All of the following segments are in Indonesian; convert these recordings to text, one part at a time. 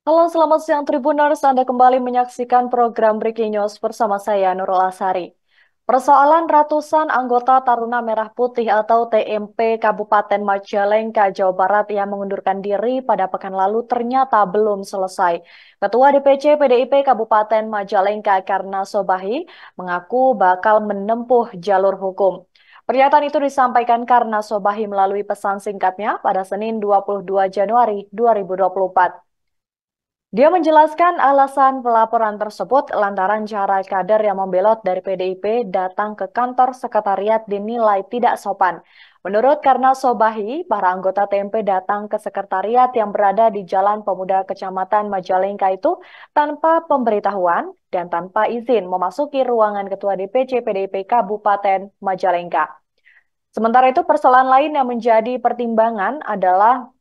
Halo, selamat siang Tribuners. Anda kembali menyaksikan program Breaking News bersama saya, Nurul Asari. Persoalan ratusan anggota Taruna Merah Putih atau TMP Kabupaten Majalengka, Jawa Barat yang mengundurkan diri pada pekan lalu ternyata belum selesai. Ketua DPC PDIP Kabupaten Majalengka Karna Sobahi mengaku bakal menempuh jalur hukum. Pernyataan itu disampaikan Karna Sobahi melalui pesan singkatnya pada Senin 22 Januari 2024. Dia menjelaskan alasan pelaporan tersebut lantaran cara kader yang membelot dari PDIP datang ke kantor sekretariat dinilai tidak sopan. Menurut Karna Sobahi, para anggota TMP datang ke sekretariat yang berada di Jalan Pemuda Kecamatan Majalengka itu tanpa pemberitahuan dan tanpa izin memasuki ruangan Ketua DPC PDIP Kabupaten Majalengka. Sementara itu, persoalan lain yang menjadi pertimbangan adalah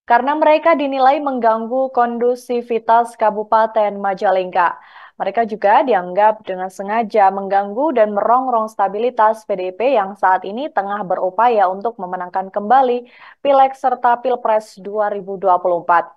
karena mereka dinilai mengganggu kondusivitas Kabupaten Majalengka. Mereka juga dianggap dengan sengaja mengganggu dan merongrong stabilitas PDIP yang saat ini tengah berupaya untuk memenangkan kembali Pileg serta Pilpres 2024.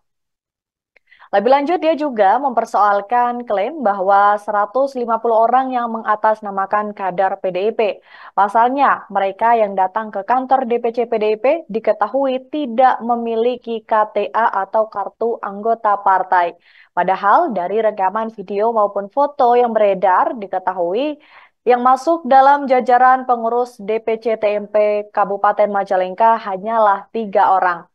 Lebih lanjut, dia juga mempersoalkan klaim bahwa 150 orang yang mengatasnamakan kader PDIP. Pasalnya, mereka yang datang ke kantor DPC PDIP diketahui tidak memiliki KTA atau kartu anggota partai. Padahal dari rekaman video maupun foto yang beredar diketahui yang masuk dalam jajaran pengurus DPC TMP Kabupaten Majalengka hanyalah 3 orang.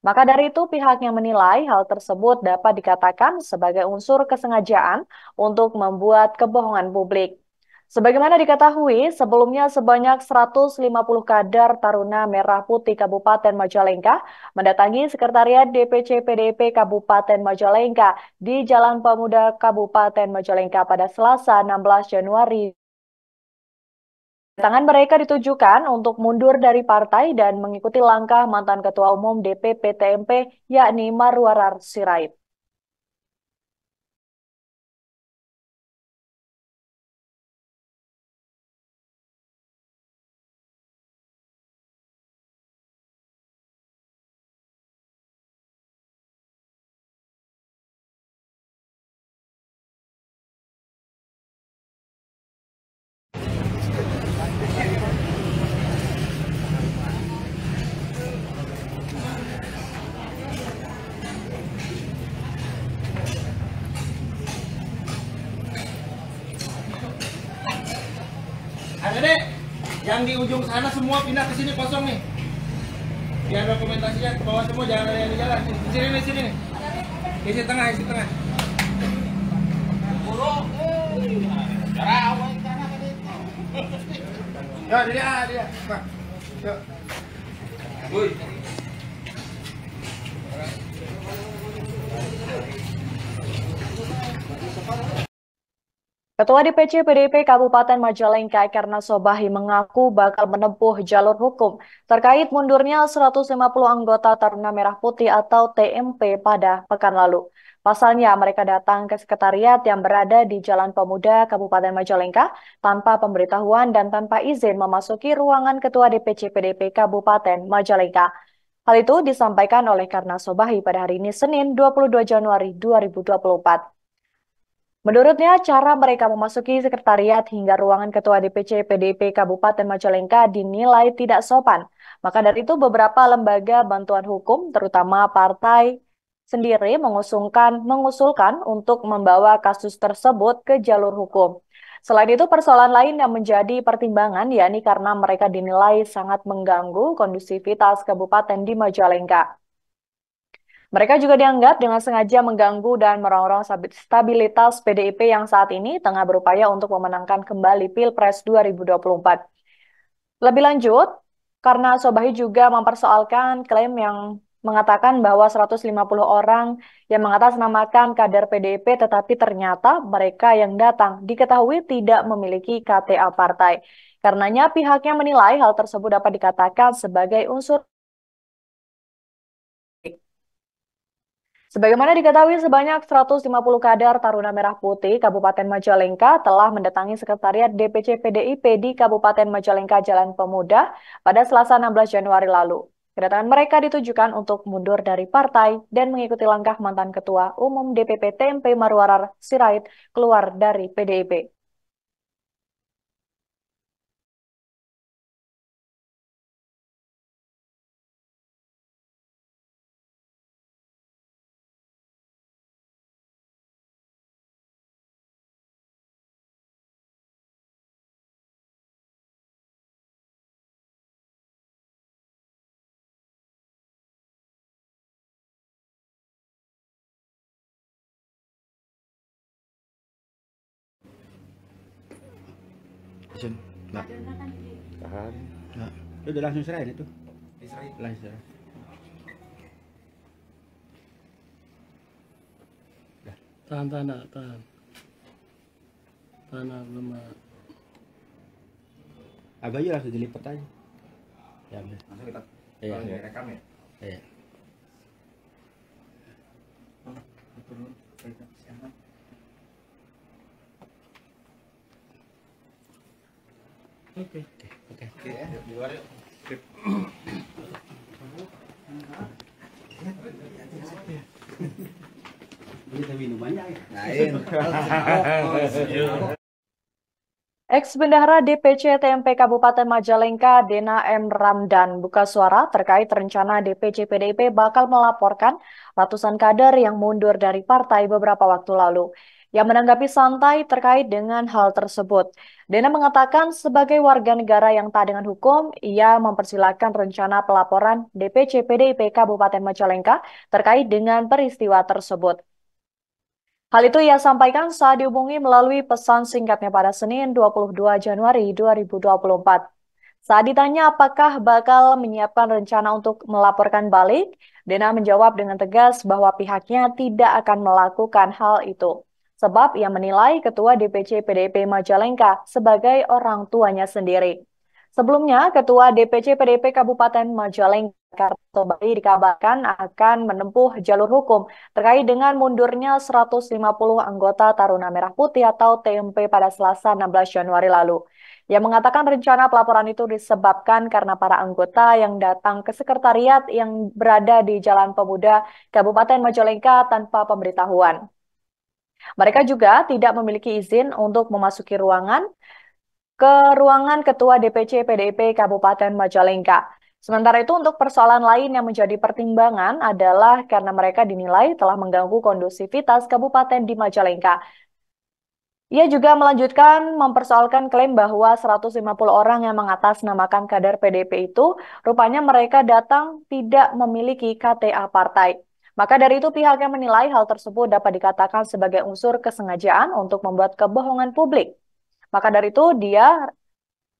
Maka dari itu pihaknya menilai hal tersebut dapat dikatakan sebagai unsur kesengajaan untuk membuat kebohongan publik. Sebagaimana diketahui, sebelumnya sebanyak 150 kader Taruna Merah Putih Kabupaten Majalengka mendatangi Sekretariat DPC PDIP Kabupaten Majalengka di Jalan Pemuda Kabupaten Majalengka pada Selasa 16 Januari. Tangan mereka ditujukan untuk mundur dari partai dan mengikuti langkah mantan Ketua Umum DPP TMP yakni Marwarar Sirait. Ada deh, yang di ujung sana semua pindah ke sini kosong nih. Biar dokumentasinya ke bawah semua, jangan ada yang di jalan. Di sini nih, sini nih. Isi tengah, isi tengah. Ya, dia. Pak. Yuk. Woi. Ketua DPC PDIP Kabupaten Majalengka Karna Sobahi mengaku bakal menempuh jalur hukum terkait mundurnya 150 anggota Taruna Merah Putih atau TMP pada pekan lalu. Pasalnya mereka datang ke sekretariat yang berada di Jalan Pemuda Kabupaten Majalengka tanpa pemberitahuan dan tanpa izin memasuki ruangan Ketua DPC PDIP Kabupaten Majalengka. Hal itu disampaikan oleh Karna Sobahi pada hari ini Senin 22 Januari 2024. Menurutnya, cara mereka memasuki sekretariat hingga ruangan Ketua DPC PDIP Kabupaten Majalengka dinilai tidak sopan. Maka dari itu, beberapa lembaga bantuan hukum, terutama partai sendiri, mengusulkan untuk membawa kasus tersebut ke jalur hukum. Selain itu, persoalan lain yang menjadi pertimbangan, yakni karena mereka dinilai sangat mengganggu kondusivitas kabupaten di Majalengka. Mereka juga dianggap dengan sengaja mengganggu dan merongrong stabilitas PDIP yang saat ini tengah berupaya untuk memenangkan kembali Pilpres 2024. Lebih lanjut, karena Sobahi juga mempersoalkan klaim yang mengatakan bahwa 150 orang yang mengatasnamakan kader PDIP tetapi ternyata mereka yang datang diketahui tidak memiliki KTA partai. Karenanya pihaknya menilai hal tersebut dapat dikatakan sebagai unsur. Sebagaimana diketahui, sebanyak 150 kader Taruna Merah Putih Kabupaten Majalengka telah mendatangi Sekretariat DPC PDIP di Kabupaten Majalengka Jalan Pemuda pada Selasa 16 Januari lalu. Kedatangan mereka ditujukan untuk mundur dari partai dan mengikuti langkah mantan Ketua Umum DPP TMP Marwarar Sirait keluar dari PDIP. Nah, Tahan. nah, udah langsung serahin itu. Israel. Langsung serahin. Tahan, tahan. Tahan, belum. Abah aja langsung dilipat aja. Ya, udah. Langsung kita Iya. rekam ya. Iya. Oke. Oke. Oke ya, di luar yuk. Sip. Ini minum banyak ya. Lain. Ex-Bendahara DPC TMP Kabupaten Majalengka, Dena M. Ramdan, buka suara terkait rencana DPC PDIP bakal melaporkan ratusan kader yang mundur dari partai beberapa waktu lalu. Yang menanggapi santai terkait dengan hal tersebut, Dena mengatakan sebagai warga negara yang taat dengan hukum, ia mempersilahkan rencana pelaporan DPC PDIP Kabupaten Majalengka terkait dengan peristiwa tersebut. Hal itu ia sampaikan saat dihubungi melalui pesan singkatnya pada Senin 22 Januari 2024. Saat ditanya apakah bakal menyiapkan rencana untuk melaporkan balik, Dena menjawab dengan tegas bahwa pihaknya tidak akan melakukan hal itu. Sebab ia menilai Ketua DPC PDIP Majalengka sebagai orang tuanya sendiri. Sebelumnya, Ketua DPC PDIP Kabupaten Majalengka Karto Bali dikabarkan akan menempuh jalur hukum terkait dengan mundurnya 150 anggota Taruna Merah Putih atau TMP pada Selasa 16 Januari lalu. Yang mengatakan rencana pelaporan itu disebabkan karena para anggota yang datang ke sekretariat yang berada di Jalan Pemuda Kabupaten Majalengka tanpa pemberitahuan. Mereka juga tidak memiliki izin untuk memasuki ruangan Ketua DPC PDIP Kabupaten Majalengka. Sementara itu untuk persoalan lain yang menjadi pertimbangan adalah karena mereka dinilai telah mengganggu kondusivitas kabupaten di Majalengka. Ia juga melanjutkan mempersoalkan klaim bahwa 150 orang yang mengatasnamakan kader PDIP itu rupanya mereka datang tidak memiliki KTA partai. Maka dari itu pihaknya menilai hal tersebut dapat dikatakan sebagai unsur kesengajaan untuk membuat kebohongan publik. Maka dari itu dia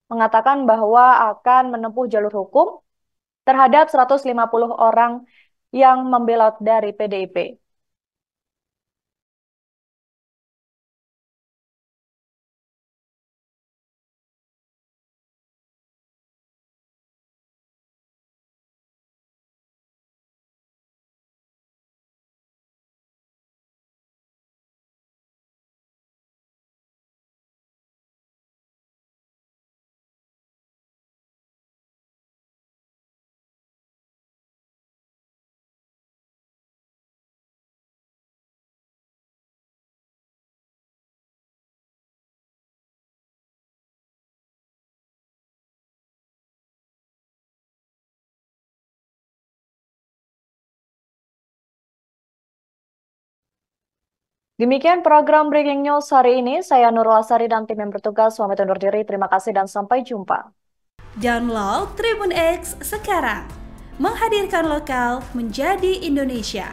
mengatakan bahwa akan menempuh jalur hukum terhadap 150 orang yang membelot dari PDIP. Demikian program Breaking News hari ini. Saya Nurul Asari dan tim yang bertugas pamit undur diri. Terima kasih dan sampai jumpa. Download Tribun X sekarang. Menghadirkan lokal menjadi Indonesia.